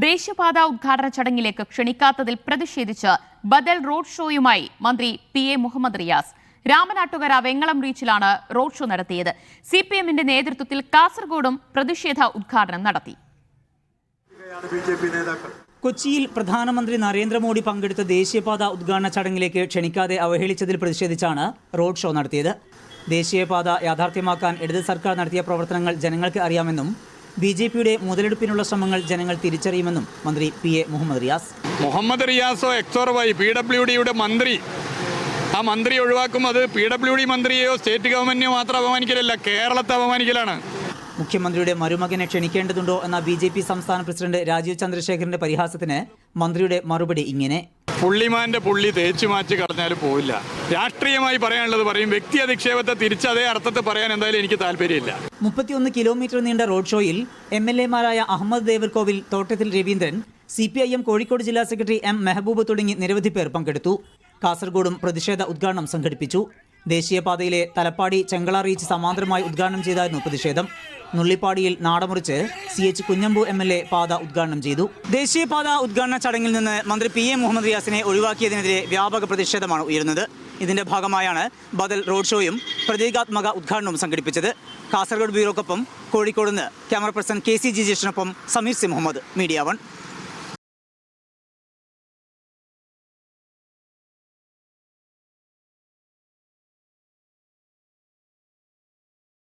ദേശീയപാത ഉദ്ഘാടന ചടങ്ങിലേക്ക് ക്ഷണിക്കാത്തതിൽ പ്രതിഷേധിച്ച് ബദൽ റോഡ് ഷോയുമായി മന്ത്രി പി.എ. മുഹമ്മദ് റിയാസ് രാമനാട്ടുകര വെങ്ങളം റീച്ചിലാണ് റോഡ് ഷോ നടത്തിയത്. CPM-ന്റെ നേതൃത്വത്തിൽ കാസർഗോഡും പ്രതിഷേധ ഉദ്ഘാടനം നടത്തി. കൊച്ചിയിൽ പ്രധാനമന്ത്രി നരേന്ദ്രമോദി പങ്കെടുത്ത ദേശീയപാത ഉദ്ഘാടന ചടങ്ങിലേക്ക് ക്ഷണിക്കാതെ അവഹേളിച്ചതിൽ പ്രതിഷേധിച്ചാണ് റോഡ് ഷോ നടത്തിയത്. ദേശീയപാത യാഥാർത്ഥ്യമാക്കാൻ ഇടത് സർക്കാർ നടത്തിയ പ്രവർത്തനങ്ങൾ ജനങ്ങൾക്ക് അറിയാമെന്നും BJP-യുടെ മുതലെടുപ്പിനുള്ള ശ്രമങ്ങൾ ജനങ്ങൾ തിരിച്ചറിയുമെന്നും മന്ത്രി P.A. മുഹമ്മദ് റിയാസ്. മുഹമ്മദ് റിയാസോ എക്സോർവായി PWDയുടെ മന്ത്രി, ആ മന്ത്രി ഒഴിവാക്കും. അത് PWD മന്ത്രിയെയോ സ്റ്റേറ്റ് ഗവൺമെന്റിനെയോ മാത്രം അപമാനിക്കലല്ല, കേരളത്തെ അപമാനിക്കലാണ്. മുഖ്യമന്ത്രിയുടെ മരുമകനെ ക്ഷണിക്കേണ്ടതുണ്ടോ എന്ന BJP സംസ്ഥാന പ്രസിഡന്റ് രാജീവ് ചന്ദ്രശേഖറിന്റെ പരിഹാസത്തിന് മന്ത്രിയുടെ മറുപടി ഇങ്ങനെ: പുള്ളിമാന്റെ പുള്ളി തേച്ചു മാറ്റി കളഞ്ഞാലും പോവില്ല. രാഷ്ട്രീയമായി പറയാനുള്ളത് പറയും, വ്യക്തി അധിക്ഷേപത്തെ തിരിച്ച് അതേ അർത്ഥത്തിൽ പറയാൻ എന്തായാലും എനിക്ക് താല്പര്യമില്ല. 31 കിലോമീറ്റർ നീണ്ട റോഡ് ഷോയിൽ MLA-മാരായ അഹമ്മദ് ദേവർകോവിൽ, തോട്ടത്തിൽ രവീന്ദ്രൻ, CPIM കോഴിക്കോട് ജില്ലാ സെക്രട്ടറി M. മെഹബൂബ് തുടങ്ങി നിരവധി പേർ പങ്കെടുത്തു. കാസർഗോഡും പ്രതിഷേധ ഉദ്ഘാടനം സംഘടിപ്പിച്ചു. ദേശീയപാതയിലെ തലപ്പാടി ചെങ്കള റീച്ച് സമാന്തരമായി ഉദ്ഘാടനം ചെയ്തായിരുന്നു പ്രതിഷേധം. നുള്ളിപ്പാടിയിൽ നാടമുറിച്ച് CH കുഞ്ഞമ്പു MLA പാത ഉദ്ഘാടനം ചെയ്തു. ദേശീയപാത ഉദ്ഘാടന ചടങ്ങിൽ നിന്ന് മന്ത്രി P.A. മുഹമ്മദ് റിയാസിനെ ഒഴിവാക്കിയതിനെതിരെ വ്യാപക പ്രതിഷേധമാണ് ഉയരുന്നത്. ഇതിന്റെ ഭാഗമായാണ് ബദൽ റോഡ് ഷോയും പ്രതീകാത്മക ഉദ്ഘാടനവും സംഘടിപ്പിച്ചത്. കാസർഗോഡ് ബ്യൂറോക്കൊപ്പം കോഴിക്കോട് നിന്ന് ക്യാമറ പേഴ്സൺ KC ജിജേഷിനൊപ്പം സമീർ സി മുഹമ്മദ്, മീഡിയ 1.